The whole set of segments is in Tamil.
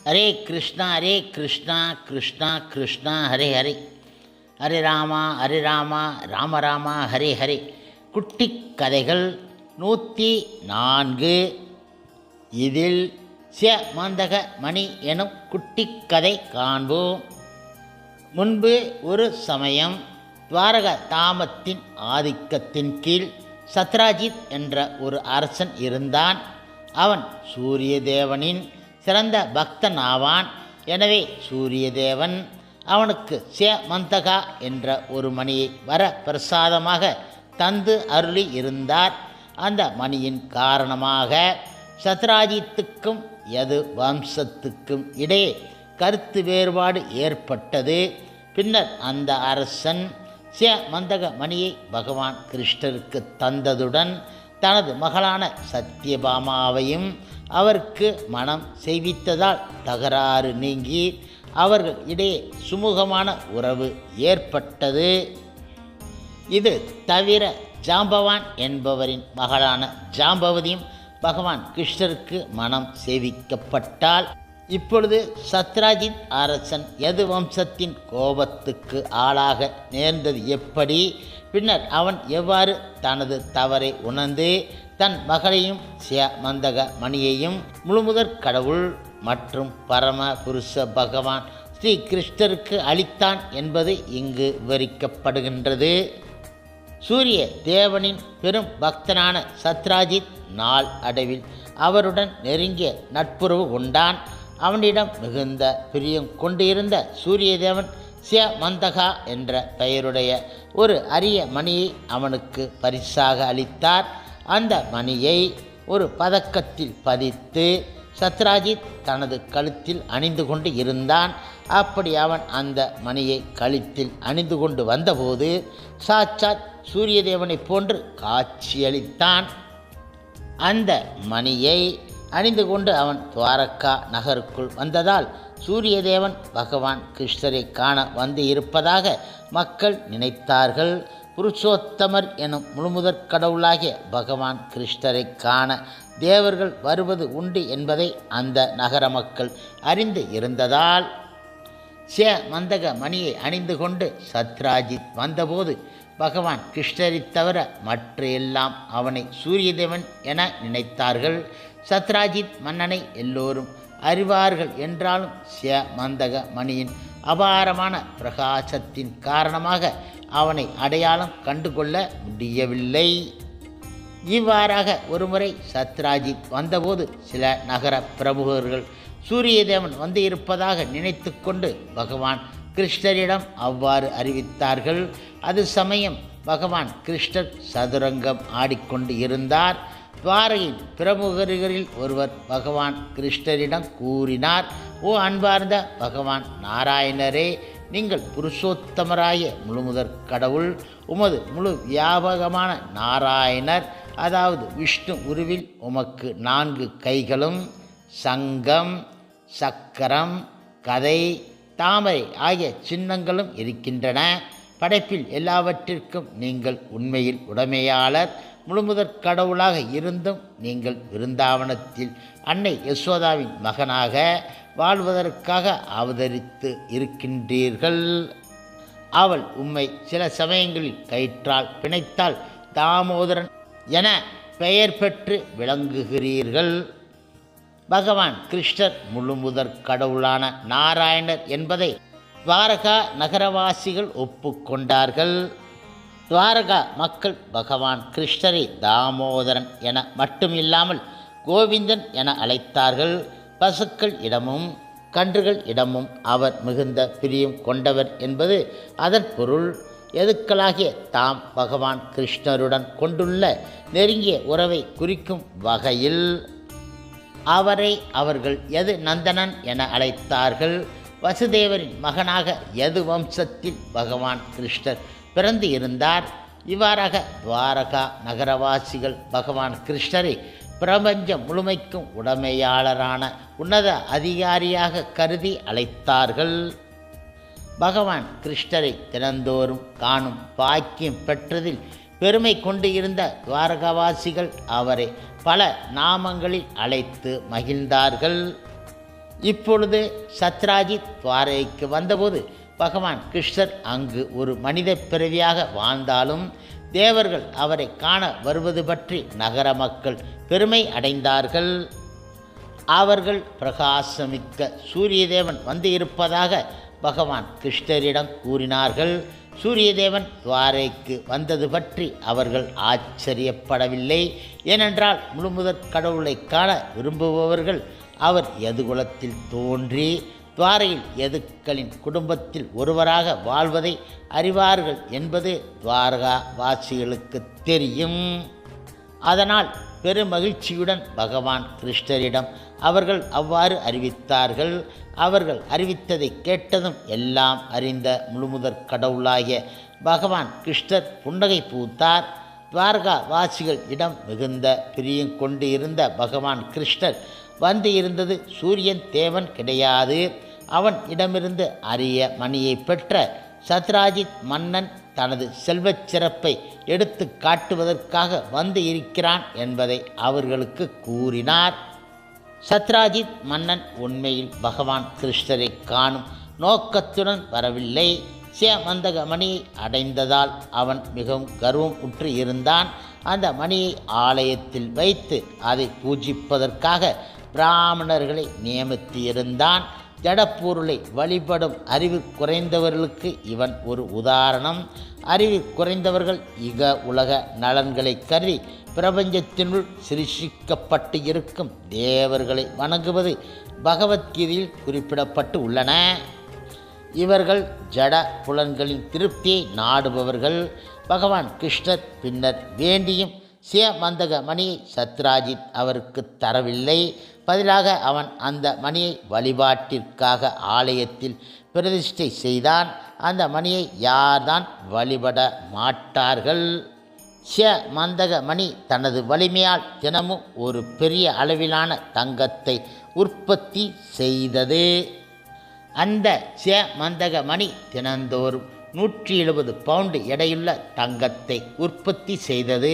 ஹரே கிருஷ்ணா கிருஷ்ணா கிருஷ்ணா ஹரே ஹரே, ஹரே ராமா ராம ராமா ஹரே ஹரே. குட்டி கதைகள் 104. இதில் மந்தக மணி எனும் குட்டி கதை காண்போம். முன்பு ஒரு சமயம் துவாரக தாமத்தின் ஆதிக்கத்தின் கீழ் சத்ராஜித் என்ற ஒரு அரசன் இருந்தான். அவன் சூரிய தேவனின் சிறந்த பக்தன் ஆவான். எனவே சூரிய தேவன் அவனுக்கு மந்தகா என்ற ஒரு மணியை வர பிரசாதமாக தந்து அருளி இருந்தார். அந்த மணியின் காரணமாக சத்ராஜித்துக்கும் யது வம்சத்துக்கும் இடையே கருத்து வேறுபாடு ஏற்பட்டது. பின்னர் அந்த அரசன் மந்தக மணியை பகவான் கிருஷ்ணருக்கு தந்ததுடன் தனது மகளான சத்யபாமாவையும் அவருக்கு மனம் செய்வித்ததால் தகராறு நீங்கி அவர்கள் இடையே சுமூகமான உறவு ஏற்பட்டது. இது தவிர ஜாம்பவான் என்பவரின் மகளான ஜாம்பவதியும் பகவான் கிருஷ்ணருக்கு மனம் சேவிக்கப்பட்டால் இப்பொழுது சத்ராஜித் அரசன் யது வம்சத்தின் கோபத்துக்கு ஆளாக நேர்ந்தது எப்படி? பின்னர் அவன் எவ்வாறு தனது தவறை உணர்ந்து தன் மகளையும் மந்தக மணியையும் முழுமுதற் கடவுள் மற்றும் பரம புருஷ பகவான் ஸ்ரீ கிருஷ்ணருக்கு அளித்தான் என்பது இங்கு விவரிக்கப்படுகின்றது. சூரிய தேவனின் பெரும் பக்தனான சத்ராஜித் நாள் அடைவில் அவருடன் நெருங்கிய நட்புறவு கொண்டான். அவனிடம் மிகுந்த பிரியம் கொண்டிருந்த சூரிய தேவன் மந்தகா என்ற பெயருடைய ஒரு அரிய மணியை அவனுக்கு பரிசாக அளித்தார். அந்த மணியை ஒரு பதக்கத்தில் பதித்து சத்ராஜித் தனது கழுத்தில் அணிந்து கொண்டு இருந்தான். அப்படி அவன் அந்த மணியை கழுத்தில் அணிந்து கொண்டு வந்தபோது சாட்சாத் சூரிய தேவனை போன்று காட்சியளித்தான். அந்த மணியை அணிந்து கொண்டு அவன் துவாரகா நகருக்குள் வந்ததால் சூரிய தேவன் பகவான் கிருஷ்ணரை காண வந்து இருப்பதாக மக்கள் நினைத்தார்கள். புருஷோத்தமர் எனும் முழுமுதற் கடவுளாகிய பகவான் கிருஷ்ணரை காண தேவர்கள் வருவது உண்டு என்பதை அந்த நகர மக்கள் அறிந்து இருந்ததால் மந்தக மணியை அணிந்து கொண்டு சத்ராஜித் வந்தபோது பகவான் கிருஷ்ணரை தவிர மற்ற எல்லாம் அவனை சூரியதேவன் என நினைத்தார்கள். சத்ராஜித் மன்னனை எல்லோரும் அறிவார்கள் என்றாலும் மந்தக மணியின் அபாரமான பிரகாசத்தின் காரணமாக அவனை அடையாளம் கண்டுகொள்ள முடியவில்லை. இவ்வாறாக ஒருமுறை சத்ராஜித் வந்தபோது சில நகர பிரமுகர்கள் சூரியதேவன் வந்து இருப்பதாக நினைத்து கொண்டு பகவான் கிருஷ்ணரிடம் அவ்வாறு அறிவித்தார்கள். அது சமயம் பகவான் கிருஷ்ணர் சதுரங்கம் ஆடிக்கொண்டு இருந்தார். துவாரகையின் பிரமுகர்களில் ஒருவர் பகவான் கிருஷ்ணரிடம் கூறினார், ஓ அன்பார்ந்த பகவான் நாராயணரே, நீங்கள் புருஷோத்தமராய முழுமுதற் கடவுள். உமது முழு வியாபகமான நாராயணர், அதாவது விஷ்ணு உருவில் உமக்கு 4 கைகளும் சங்கம், சக்கரம், கதை, தாமரை ஆகிய சின்னங்களும் இருக்கின்றன. படைப்பில் எல்லாவற்றிற்கும் நீங்கள் உண்மையில் உடைமையாளர். முழுமுதற் கடவுளாக இருந்தும் நீங்கள் விருந்தாவனத்தில் அன்னை யசோதாவின் மகனாக வாழ்வதற்காக அவதரித்து இருக்கின்றீர்கள். அவள் உம்மை சில சமயங்களில் கயிற்றால் பிணைத்தால் தாமோதரன் என பெயர் பெற்று விளங்குகிறீர்கள். பகவான் கிருஷ்ணர் முழுமுதற் கடவுளான நாராயணர் என்பதை துவாரகா நகரவாசிகள் ஒப்புக்கொண்டார்கள். துவாரகா மக்கள் பகவான் கிருஷ்ணரை தாமோதரன் என மட்டுமில்லாமல் கோவிந்தன் என அழைத்தார்கள். பசுக்கள் இடமும் கன்றுகள் இடமும் அவர் மிகுந்த பிரியம் கொண்டவர் என்பது அதன் பொருள். எதுக்களாகிய தாம் பகவான் கிருஷ்ணருடன் கொண்டுள்ள நெருங்கிய உறவை குறிக்கும் வகையில் அவரை அவர்கள் யது நந்தனன் என அழைத்தார்கள். வசுதேவரின் மகனாக யது வம்சத்தில் பகவான் கிருஷ்ணர் பிறந்து இருந்தார். இவ்வாறாக துவாரகா நகரவாசிகள் பகவான் கிருஷ்ணரை பிரபஞ்சம் முழுமைக்கும் உடைமையாளரான உன்னத அதிகாரியாக கருதி அழைத்தார்கள். பகவான் கிருஷ்ணரை தினந்தோறும் காணும் பாக்கியம் பெற்றதில் பெருமை கொண்டு இருந்த துவாரகவாசிகள் அவரை பல நாமங்களில் அழைத்து மகிழ்ந்தார்கள். இப்பொழுது சத்ராஜித் துவாரகைக்கு வந்தபோது பகவான் கிருஷ்ணர் அங்கு ஒரு மனித பிறவியாக வாழ்ந்தாலும் தேவர்கள் அவரை காண வருவது பற்றி நகர மக்கள் பெருமை அடைந்தார்கள். அவர்கள் பிரகாசமிக்க சூரியதேவன் வந்து இருப்பதாக பகவான் கிருஷ்ணரிடம் கூறினார்கள். சூரியதேவன் துவாரைக்கு வந்தது பற்றி அவர்கள் ஆச்சரியப்படவில்லை. ஏனென்றால் முழுமுதற் கடவுளை காண விரும்புபவர்கள் அவர் யதுகுலத்தில் தோன்றி துவாரையில் யதுக்களின் குடும்பத்தில் ஒருவராக வாழ்வதை அறிவார்கள் என்பது துவாரகா வாசிகளுக்கு தெரியும். அதனால் பெருமகிழ்ச்சியுடன் பகவான் கிருஷ்ணரிடம் அவர்கள் அவ்வாறு அறிவித்தார்கள். அவர்கள் அறிவித்ததை கேட்டதும் எல்லாம் அறிந்த முழுமுதற் கடவுளாகிய பகவான் கிருஷ்ணர் புன்னகை பூத்தார். துவாரகா வாசிகள் இடம் மிகுந்த பிரியம் கொண்டு இருந்த பகவான் கிருஷ்ணர் வந்து இருந்தது சூரியன் தேவன் கிடையாது. அவன் இடமிருந்து அரிய மணியை பெற்ற சத்ராஜித் மன்னன் தனது செல்வச் சிறப்பை எடுத்து காட்டுவதற்காக வந்து இருக்கிறான் என்பதை அவர்களுக்கு கூறினார். சத்ராஜித் மன்னன் உண்மையில் பகவான் கிருஷ்ணரை காணும் நோக்கத்துடன் வரவில்லை. மந்தக மணியை அடைந்ததால் அவன் மிகவும் கர்வம் உற்று இருந்தான். அந்த மணியை ஆலயத்தில் வைத்து அதை பூஜிப்பதற்காக பிராமணர்களை நியமித்து இருந்தான். ஜடப்பொருளை வழிபடும் அறிவு குறைந்தவர்களுக்கு இவன் ஒரு உதாரணம். அறிவு குறைந்தவர்கள் இக உலக நலன்களை கருதி பிரபஞ்சத்தினுள் சிருஷிக்கப்பட்டு இருக்கும் தேவர்களை வணங்குவது பகவத்கீதையில் குறிப்பிடப்பட்டு உள்ளன. இவர்கள் ஜட புலன்களின் திருப்தியை நாடுபவர்கள். பகவான் கிருஷ்ணர் பின்னர் வேண்டியும் மந்தக மணியை சத்ராஜித் அவருக்கு தரவில்லை. பதிலாக அவன் அந்த மணியை வழிபாட்டிற்காக ஆலயத்தில் பிரதிஷ்டை செய்தான். அந்த மணியை யார்தான் வழிபட மாட்டார்கள்? மந்தக மணி தனது வலிமையால் தினமும் ஒரு பெரிய அளவிலான தங்கத்தை உற்பத்தி செய்தது. அந்த மந்தக மணி தினந்தோறும் 170 பவுண்டு எடையுள்ள தங்கத்தை உற்பத்தி செய்தது.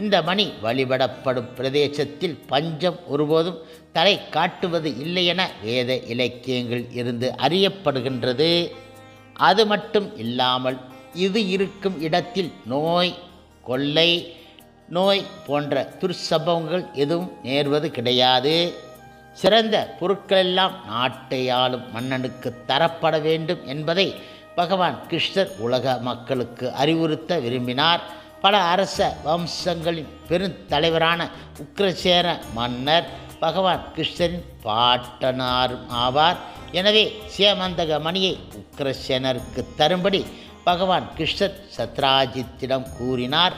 இந்த மணி வழிபடப்படும் பிரதேசத்தில் பஞ்சம் ஒருபோதும் தலை காட்டுவது இல்லை என வேத இலக்கியங்கள் இருந்து அறியப்படுகின்றது. அது மட்டும் இல்லாமல் இது இருக்கும் இடத்தில் நோய், கொள்ளை நோய் போன்ற துர்சம்பவங்கள் எதுவும் நேர்வது கிடையாது. சிறந்த பொருட்களெல்லாம் நாட்டை ஆளும் மன்னனுக்கு தரப்பட வேண்டும் என்பதை பகவான் கிருஷ்ணர் உலக மக்களுக்கு அறிவுறுத்த விரும்பினார். பல அரச வம்சங்களின் பெருந்தலைவரான உக்கிரசேன மன்னர் பகவான் கிருஷ்ணரின் பாட்டனாரும் ஆவார். எனவே மந்தக மணியை உக்கிரசேனருக்கு தரும்படி பகவான் கிருஷ்ணர் சத்ராஜித்திடம் கூறினார்.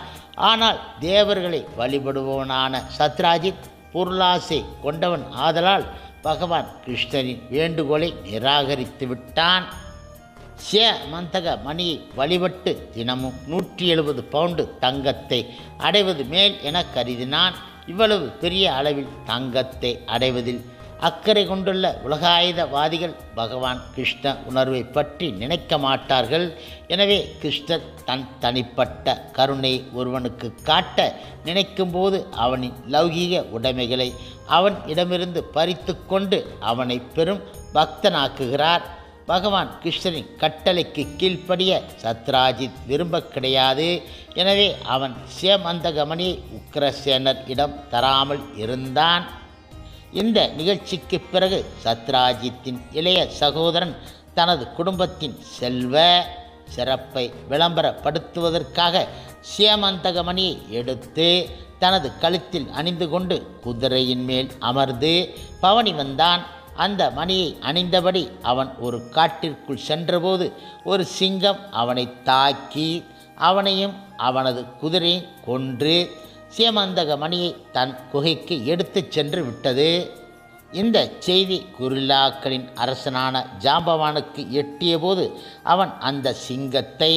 ஆனால் தேவர்களை வழிபடுபவனான சத்ராஜித் பொருளாசை கொண்டவன் ஆதலால் பகவான் கிருஷ்ணரின் வேண்டுகோளை நிராகரித்து விட்டான். மந்தக மணியை வழிபட்டு தினமும் 170 பவுண்டு தங்கத்தை அடைவது மேல் என கருதினான். இவ்வளவு பெரிய அளவில் தங்கத்தை அடைவதில் அக்கறை கொண்டுள்ள உலகாயுதவாதிகள் பகவான் கிருஷ்ண உணர்வை பற்றி நினைக்க மாட்டார்கள். எனவே கிருஷ்ணர் தன் தனிப்பட்ட கருணை ஒருவனுக்கு காட்ட நினைக்கும்போது அவனின் லௌகீக உடைமைகளை அவன் இடமிருந்து பறித்து கொண்டு அவனை பெரும் பக்தனாக்குகிறார். பகவான் கிருஷ்ணரின் கட்டளைக்கு கீழ்ப்படிய சத்ராஜித் விரும்ப கிடையாது. எனவே அவன் மந்தக மணியை உக்கிரசேனர் இடம் தராமல் இருந்தான். இந்த நிகழ்ச்சிக்கு பிறகு சத்ராஜித்தின் இளைய சகோதரன் தனது குடும்பத்தின் செல்வ சிறப்பை விளம்பரப்படுத்துவதற்காக மந்தக மணியை எடுத்து தனது கழுத்தில் அணிந்து கொண்டு குதிரையின் மேல் அமர்ந்து பவனி வந்தான். அந்த மணியை அணிந்தபடி அவன் ஒரு காட்டிற்குள் சென்றபோது ஒரு சிங்கம் அவனை தாக்கி அவனையும் அவனது குதிரையும் கொன்று மந்தக மணியை தன் குகைக்கு எடுத்துச் சென்று விட்டது. இந்த செய்தி குரில்லாக்களின் அரசனான ஜாம்பவானுக்கு எட்டிய போது அவன் அந்த சிங்கத்தை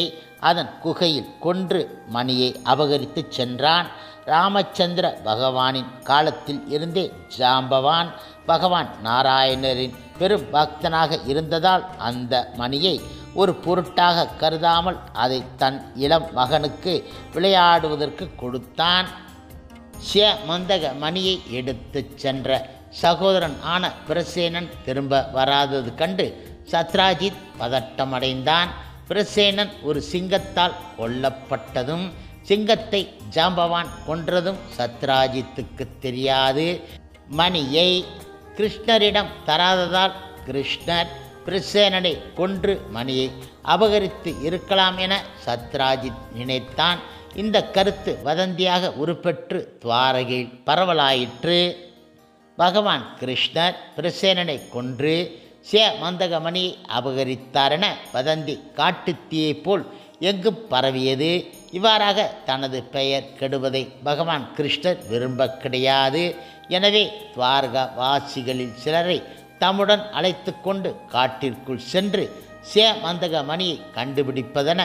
அதன் குகையில் கொன்று மணியை அபகரித்து சென்றான். ராமச்சந்திர பகவானின் காலத்தில் இருந்தே ஜாம்பவான் பகவான் நாராயணரின் பெரும் பக்தனாக இருந்ததால் அந்த மணியை ஒரு பொருட்டாக கருதாமல் அதை தன் இளம் மகனுக்கு விளையாடுவதற்கு கொடுத்தான். மந்தக மணியை எடுத்து சென்ற சகோதரன் ஆன பிரசேனன் திரும்ப வராதது கண்டு சத்ராஜித் பதட்டமடைந்தான். பிரசேனன் ஒரு சிங்கத்தால் கொல்லப்பட்டதும் சிங்கத்தை ஜாம்பவான் கொன்றதும் சத்ராஜித்துக்கு தெரியாது. மணியை கிருஷ்ணரிடம் தராததால் கிருஷ்ணர் பிரசேனனை கொன்று மணியை அபகரித்து இருக்கலாம் என சத்ராஜித் நினைத்தான். இந்த கருத்து வதந்தியாக உருப்பெற்று துவாரகையில் பரவலாயிற்று. பகவான் கிருஷ்ணர் பிரசேனனை கொன்று மந்தகமணியை அபகரித்தார் என வதந்தி காட்டுத்தீயை போல் எங்கும் பரவியது. இவ்வாறாக தனது பெயர் கெடுவதை பகவான் கிருஷ்ணர் விரும்ப கிடையாது. எனவே துவாரகா வாசிகளில் சிலரை தம்முடன் அழைத்து கொண்டு காட்டிற்குள் சென்று மந்தகமணியை கண்டுபிடிப்பதென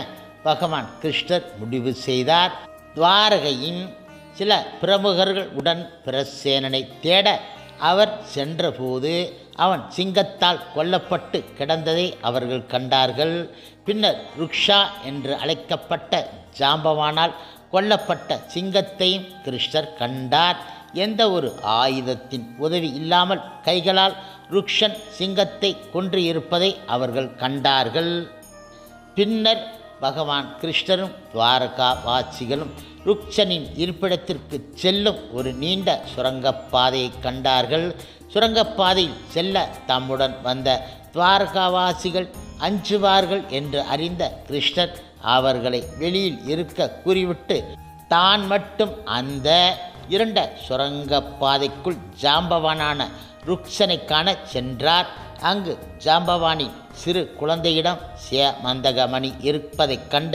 பகவான் கிருஷ்ணர் முடிவு செய்தார். துவாரகையின் சில பிரமுகர்கள் உடன் பிரசேனனை தேட அவர் சென்றபோது அவன் சிங்கத்தால் கொல்லப்பட்டு கிடந்ததை அவர்கள் கண்டார்கள். பின்னர் ருக்ஷா என்று அழைக்கப்பட்ட ஜாம்பவானால் கொல்லப்பட்ட சிங்கத்தையும் கிருஷ்ணர் கண்டார். எந்த ஒரு ஆயுதத்தின் உதவி இல்லாமல் கைகளால் ருக்ஷன் சிங்கத்தை கொன்று இருப்பதை அவர்கள் கண்டார்கள். பின்னர் பகவான் கிருஷ்ணரும் துவாரகா வாசிகளும் ருக்ஷனின் இருப்பிடத்திற்கு செல்லும் ஒரு நீண்ட சுரங்கப்பாதையை கண்டார்கள். சுரங்கப்பாதையில் செல்ல தம்முடன் வந்த துவாரகாவாசிகள் அஞ்சுவார்கள் என்று அறிந்த கிருஷ்ணர் அவர்களை வெளியில் இருக்க கூறிவிட்டு தான் மட்டும் அந்த இருண்ட சுரங்கப்பாதைக்குள் ஜாம்பவானான ருக்ஷனை காண சென்றார். அங்கு ஜாம்பவானின் சிறு குழந்தையிடம் மந்தகமணி இருப்பதைக் கண்ட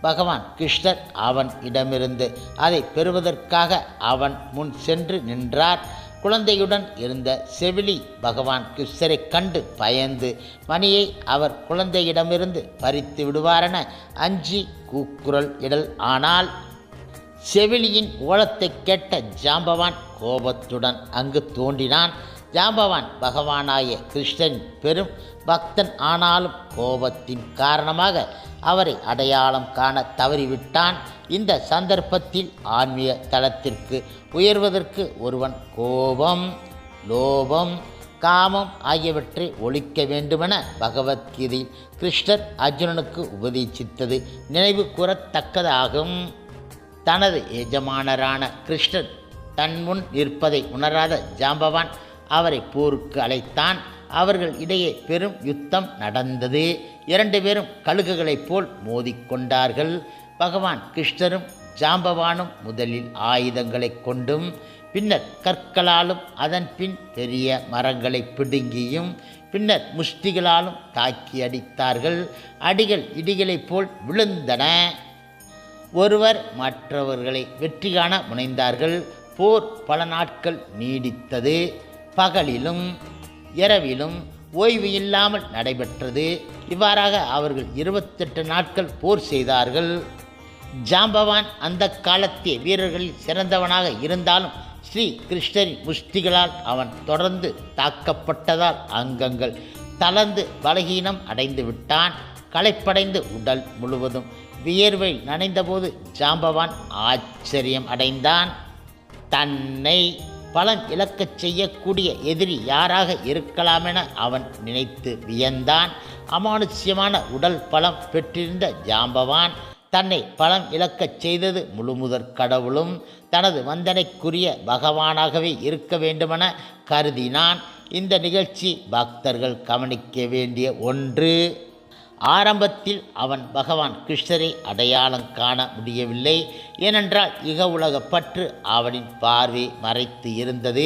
பகவான் கிருஷ்ணர் அவன் இடமிருந்து அதை பெறுவதற்காக அவன் முன் சென்று நின்றார். குழந்தையுடன் இருந்த செவிலி பகவான் கிருஷ்ணரை கண்டு பயந்து மணியை அவர் குழந்தையிடமிருந்து பறித்து விடுவாரென அஞ்சி கூக்குரல் இடல். ஆனால் செவிலியின் ஓலத்தை கேட்ட ஜாம்பவான் கோபத்துடன் அங்கு தோன்றினான். ஜாம்பவான் பகவானாய கிருஷ்ணன் பெரும் பக்தன். ஆனாலும் கோபத்தின் காரணமாக அவரை அடையாளம் காண தவறிவிட்டான். இந்த சந்தர்ப்பத்தில் ஆன்மீக தளத்திற்கு உயர்வதற்கு ஒருவன் கோபம், லோபம், காமம் ஆகியவற்றை ஒழிக்க வேண்டுமென பகவத்கீதையில் கிருஷ்ணர் அர்ஜுனனுக்கு உபதேசித்தது நினைவு கூறத்தக்கதாகும். தனது எஜமானரான கிருஷ்ணர் தன் முன் நிற்பதை உணராத ஜாம்பவான் அவரை போருக்கு அழைத்தான். அவர்கள் இடையே பெரும் யுத்தம் நடந்தது. 2 பேரும் கழுகுகளைப் போல் மோதிக்கொண்டார்கள். பகவான் கிருஷ்ணரும் ஜாம்பவானும் முதலில் ஆயுதங்களை கொண்டும் பின்னர் கற்களாலும் அதன் பின் பெரிய மரங்களை பிடுங்கியும் பின்னர் முஷ்டிகளாலும் தாக்கி அடித்தார்கள். அடிகள் இடிகளைப் போல் விழுந்தன. ஒருவர் மற்றவர்களை வெற்றி காண முனைந்தார்கள். போர் பல நாட்கள் நீடித்தது. பகலிலும் இரவிலும் ஓய்வு இல்லாமல் நடைபெற்றது. இவ்வாறாக அவர்கள் 28 நாட்கள் போர் செய்தார்கள். ஜாம்பவான் அந்த காலத்திய வீரர்களில் சிறந்தவனாக இருந்தாலும் ஸ்ரீ கிருஷ்ணரின் முஷ்டிகளால் அவன் தொடர்ந்து தாக்கப்பட்டதால் அங்கங்கள் தளர்ந்து பலகீனம் அடைந்து விட்டான். களைப்படைந்து உடல் முழுவதும் வியர்வை நனைந்தபோது ஜாம்பவான் ஆச்சரியம் அடைந்தான். தன்னை பலன் இழக்கச் செய்யக்கூடிய எதிரி யாராக இருக்கலாமென அவன் நினைத்து வியந்தான். அமானுஷ்யமான உடல் பலம் பெற்றிருந்த ஜாம்பவான் தன்னை பலம் இழக்கச் செய்தது முழுமுதற் கடவுளும் தனது வந்தனைக்குரிய பகவானாகவே இருக்க வேண்டுமென கருதினான். இந்த நிகழ்ச்சி பக்தர்கள் கவனிக்க வேண்டிய ஒன்று. ஆரம்பத்தில் அவன் பகவான் கிருஷ்ணரை அடையாளம் காண முடியவில்லை. ஏனென்றால் இக உலக பற்று அவனின் பார்வை மறைத்து இருந்தது.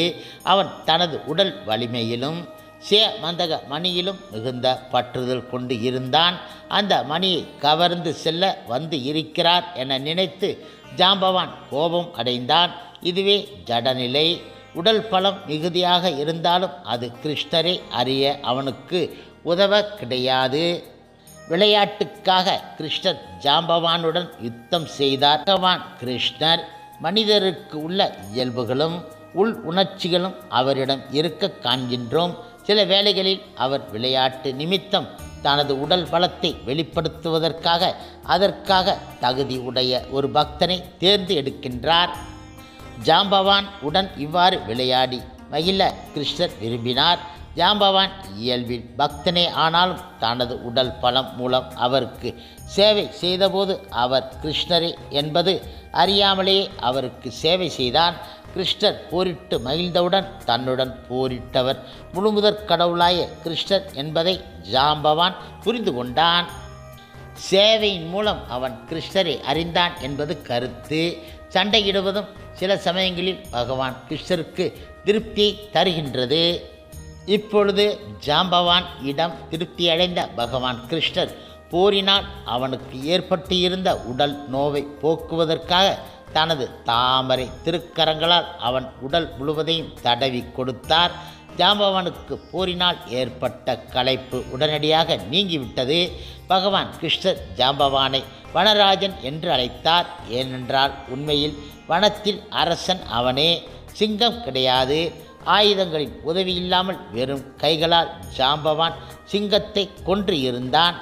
அவன் தனது உடல் வலிமையிலும் மந்தக மணியிலும் மிகுந்த பற்றுதல் கொண்டு இருந்தான். அந்த மணியை கவர்ந்து செல்ல வந்து இருக்கிறார் என நினைத்து ஜாம்பவான் கோபம் அடைந்தான். இதுவே ஜடநிலை. உடல் பலம் மிகுதியாக இருந்தாலும் அது கிருஷ்ணரை அறிய அவனுக்கு உதவ கிடையாது. விளையாட்டுக்காக கிருஷ்ணர் ஜாம்பவானுடன் யுத்தம் செய்தார். பகவான் கிருஷ்ணர் மனிதருக்கு உள்ள இயல்புகளும் உள் உணர்ச்சிகளும் அவரிடம் இருக்க காண்கின்றோம். சில வேளைகளில் அவர் விளையாட்டு நிமித்தம் தனது உடல் பலத்தை வெளிப்படுத்துவதற்காக அதற்காக தகுதி உடைய ஒரு பக்தனை தேர்ந்து எடுக்கின்றார். ஜாம்பவான் உடன் இவ்வாறு விளையாடி மகிழ கிருஷ்ணர் விரும்பினார். ஜாம்பவான் இயல்பில் பக்தனே ஆனாலும் தனது உடல் பலம் மூலம் அவருக்கு சேவை செய்தபோது அவர் கிருஷ்ணரே என்பது அறியாமலேயே அவருக்கு சேவை செய்தான். கிருஷ்ணர் போரிட்டு மகிழ்ந்தவுடன் தன்னுடன் போரிட்டவர் முழுமுதற் கடவுளாய கிருஷ்ணர் என்பதை ஜாம்பவான் புரிந்து கொண்டான். சேவையின் மூலம் அவன் கிருஷ்ணரை அறிந்தான் என்பது கருத்து. சண்டையிடுவதும் சில சமயங்களில் பகவான் கிருஷ்ணருக்கு திருப்தியை தருகின்றது. இப்பொழுது ஜாம்பவான் இடம் திருப்தியடைந்த பகவான் கிருஷ்ணர் போரினால் அவனுக்கு ஏற்பட்டு இருந்த உடல் நோவை போக்குவதற்காக தனது தாமரை திருக்கரங்களால் அவன் உடல் முழுவதையும் தடவி கொடுத்தார். ஜாம்பவானுக்கு போரினால் ஏற்பட்ட களைப்பு உடனடியாக நீங்கிவிட்டது. பகவான் கிருஷ்ணர் ஜாம்பவானை வனராஜன் என்று அழைத்தார். ஏனென்றால் உண்மையில் வனத்தில் அரசன் அவனே, சிங்கம் கிடையாது. ஆயுதங்களின் உதவி இல்லாமல் வெறும் கைகளால் ஜாம்பவான் சிங்கத்தை கொன்று இருந்தான்.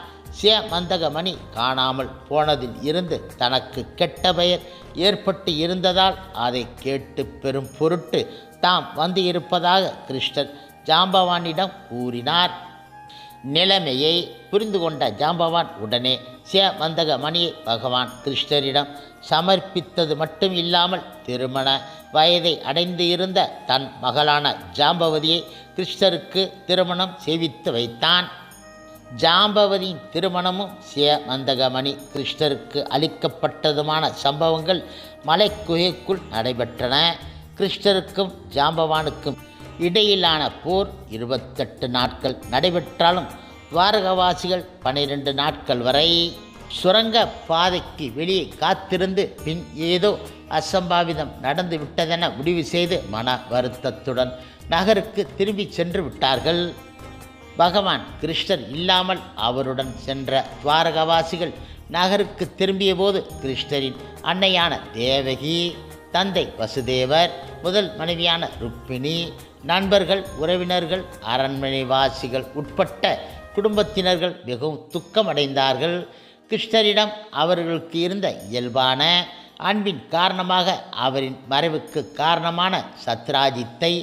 மந்தகமணி காணாமல் போனதில் இருந்து தனக்கு கெட்ட பெயர் ஏற்பட்டு இருந்ததால் அதை கேட்டு பெரும் பொருட்டு தாம் வந்து இருப்பதாக கிருஷ்ணர் ஜாம்பவானிடம் கூறினார். நிலைமையை புரிந்து கொண்ட ஜாம்பவான் உடனே மந்தகமணியை பகவான் கிருஷ்ணரிடம் சமர்ப்பித்தது மட்டும் இல்லாமல் திருமண வயதை அடைந்து இருந்த தன் மகளான ஜாம்பவதியை கிருஷ்ணருக்கு திருமணம் செய்வித்து வைத்தான். ஜாம்பவதியின் திருமணமும் மந்தகமணி கிருஷ்ணருக்கு அளிக்கப்பட்டதுமான சம்பவங்கள் மலைக்குகைக்குள் நடைபெற்றன. கிருஷ்ணருக்கும் ஜாம்பவானுக்கும் இடையிலான போர் 28 நாட்கள் நடைபெற்றாலும் துவாரகவாசிகள் 12 நாட்கள் வரை சுரங்க பாதைக்கு வெளியே காத்திருந்து பின் ஏதோ அசம்பாவிதம் நடந்து விட்டதென முடிவு செய்து மன வருத்தத்துடன் நகருக்கு திரும்பி சென்று விட்டார்கள். பகவான் கிருஷ்ணர் இல்லாமல் அவருடன் சென்ற துவாரகவாசிகள் நகருக்கு திரும்பிய போது கிருஷ்ணரின் அன்னையான தேவகி, தந்தை வசுதேவர், முதல் மனைவியான ருக்மிணி, நண்பர்கள், உறவினர்கள், அரண்மனைவாசிகள் உட்பட்ட குடும்பத்தினர்கள் மிகவும் துக்கமடைந்தார்கள். கிருஷ்ணரிடம் அவர்களுக்கு இருந்த இயல்பான அன்பின் காரணமாக அவரின் மறைவுக்கு காரணமான சத்ராஜித்தை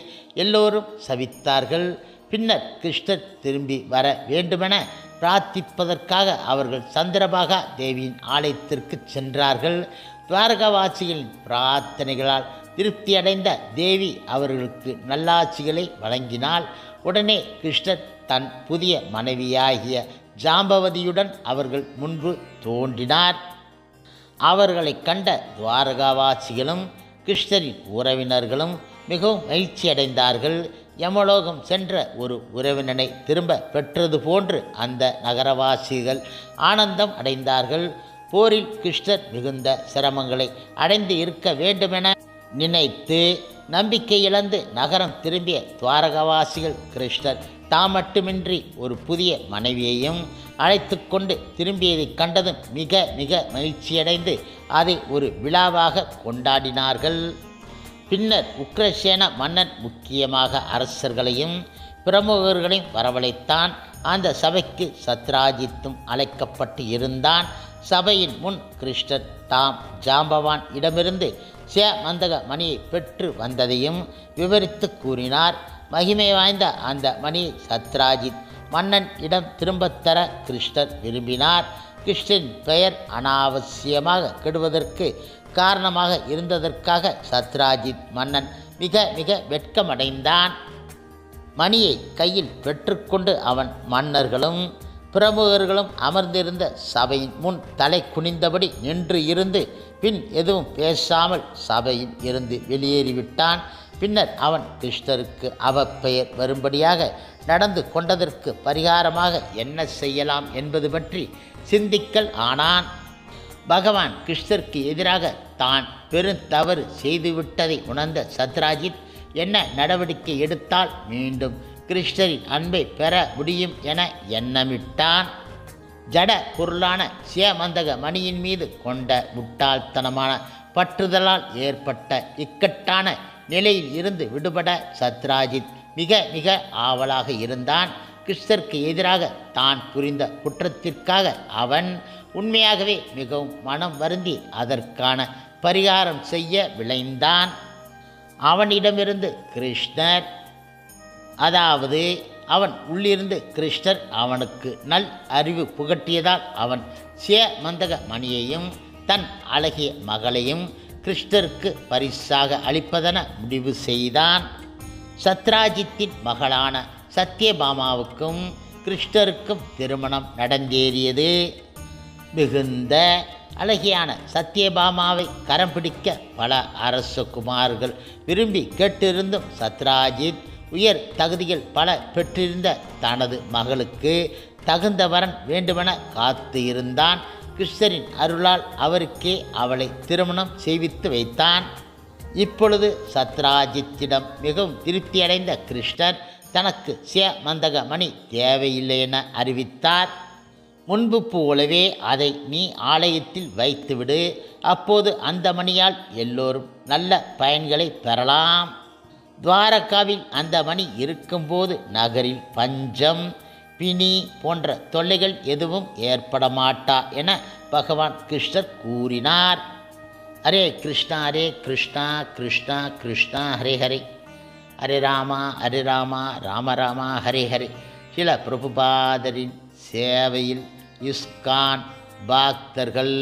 எல்லோரும் சபித்தார்கள். பின்னர் கிருஷ்ணர் திரும்பி வர வேண்டுமென பிரார்த்திப்பதற்காக அவர்கள் சந்திரபாகா தேவியின் ஆலயத்திற்கு சென்றார்கள். துவாரகவாசிகளின் பிரார்த்தனைகளால் திருப்தியடைந்த தேவி அவர்களுக்கு நல்லாட்சிகளை வழங்கினாள். உடனே கிருஷ்ணர் தன் புதிய மனைவியாகிய ஜாம்பவதியுடன் அவர்கள் முன்பு தோன்றினார். அவர்களை கண்ட துவாரகாவாசிகளும் கிருஷ்ணரின் உறவினர்களும் மிகவும் மகிழ்ச்சியடைந்தார்கள். யமலோகம் சென்ற ஒரு உறவினனை திரும்ப பெற்றது போன்று அந்த நகரவாசிகள் ஆனந்தம் அடைந்தார்கள். போரில் கிருஷ்ணர் மிகுந்த சிரமங்களை அடைந்து இருக்க வேண்டுமென நினைத்து நம்பிக்கை இழந்து நகரம் திரும்பிய துவாரகவாசிகள் கிருஷ்ணர் தாம் மட்டுமின்றி ஒரு புதிய மனைவியையும் அழைத்து கொண்டு திரும்பியதை கண்டதும் மிக மிக மகிழ்ச்சியடைந்து அதை ஒரு விழாவாக கொண்டாடினார்கள். பின்னர் உக்ரசேன மன்னன் முக்கியமாக அரசர்களையும் பிரமுகர்களையும் வரவழைத்தான். அந்த சபைக்கு சத்ராஜித்தும் அழைக்கப்பட்டு இருந்தான். சபையின் முன் கிருஷ்ணர் தாம் ஜாம்பவான் இடமிருந்து மந்தக மணியை பெற்று வந்ததையும் விவரித்து கூறினார். மகிமை வாய்ந்த அந்த மணியை சத்ராஜித் மன்னன் இடம் திரும்பத்தர கிருஷ்ணர் விரும்பினார். கிருஷ்ணரின் பெயர் அனாவசியமாக கெடுவதற்கு காரணமாக இருந்ததற்காக சத்ராஜித் மன்னன் மிக மிக வெட்கமடைந்தான். மணியை கையில் பெற்றுக்கொண்டு அவன் மன்னர்களும் பிரமுகர்களும் அமர்ந்திருந்த சபையின் முன் தலை குனிந்தபடி நின்று இருந்து பின் எதுவும் பேசாமல் சபையில் இருந்து வெளியேறிவிட்டான். பின்னர் அவன் கிருஷ்ணருக்கு அவப்பெயர் வரும்படியாக நடந்து கொண்டதற்கு பரிகாரமாக என்ன செய்யலாம் என்பது பற்றி சிந்திக்கல் ஆனான். பகவான் கிருஷ்ணருக்கு எதிராக தான் பெருந்தவறு செய்துவிட்டதை உணர்ந்த சத்ராஜித் என்ன நடவடிக்கை எடுத்தால் மீண்டும் கிருஷ்ணரின் அன்பை பெற முடியும் என எண்ணமிட்டான். ஜட பொருளான மந்தக மணியின் மீது கொண்ட முட்டாள்தனமான பற்றுதலால் ஏற்பட்ட இக்கட்டான நிலையில் இருந்து விடுபட சத்ராஜித் மிக மிக ஆவலாக இருந்தான். கிருஷ்ணருக்கு எதிராக தான் புரிந்த குற்றத்திற்காக அவன் உண்மையாகவே மிகவும் மனம் வருந்தி அதற்கான பரிகாரம் செய்ய விளைந்தான். அவனிடமிருந்து கிருஷ்ணர், அதாவது அவன் உள்ளிருந்து கிருஷ்ணர் அவனுக்கு நல் அறிவு புகட்டியதால் அவன் சேமந்தக மணியையும் தன் அழகிய மகளையும் கிருஷ்ணருக்கு பரிசாக அளிப்பதென முடிவு செய்தான். சத்ராஜித்தின் மகளான சத்யபாமாவுக்கும் கிருஷ்ணருக்கும் திருமணம் நடந்தேறியது. மிகுந்த அழகியான சத்யபாமாவை கரம் பிடிக்க பல அரசகுமார்கள் விரும்பி கேட்டிருந்தும் சத்ராஜித் உயர் தகுதிகள் பல பெற்றிருந்த தனது மகளுக்கு தகுந்த வரன் வேண்டுமென காத்து இருந்தான். கிருஷ்ணரின் அருளால் அவருக்கே அவளை திருமணம் செய்வித்து வைத்தான். இப்பொழுது சத்ராஜித்திடம் மிகவும் திருப்தியடைந்த கிருஷ்ணர் தனக்கு சேமந்தக மணி தேவையில்லை என அறிவித்தார். முன்பு போலவே அதை நீ ஆலயத்தில் வைத்துவிடு, அப்போது அந்த மணியால் எல்லோரும் நல்ல பயன்களை பெறலாம். துவாரகாவில் அந்த மணி இருக்கும்போது நகரில் பஞ்சம், பிணி போன்ற தொல்லைகள் எதுவும் ஏற்பட மாட்டா என பகவான் கிருஷ்ணர் கூறினார். ஹரே கிருஷ்ணா கிருஷ்ணா கிருஷ்ணா ஹரே ஹரே, ஹரே ராமா ராம ராமா ஹரே ஹரே. சில பிரபுபாதரின் சேவையில் இஸ்கான் பக்தர்கள்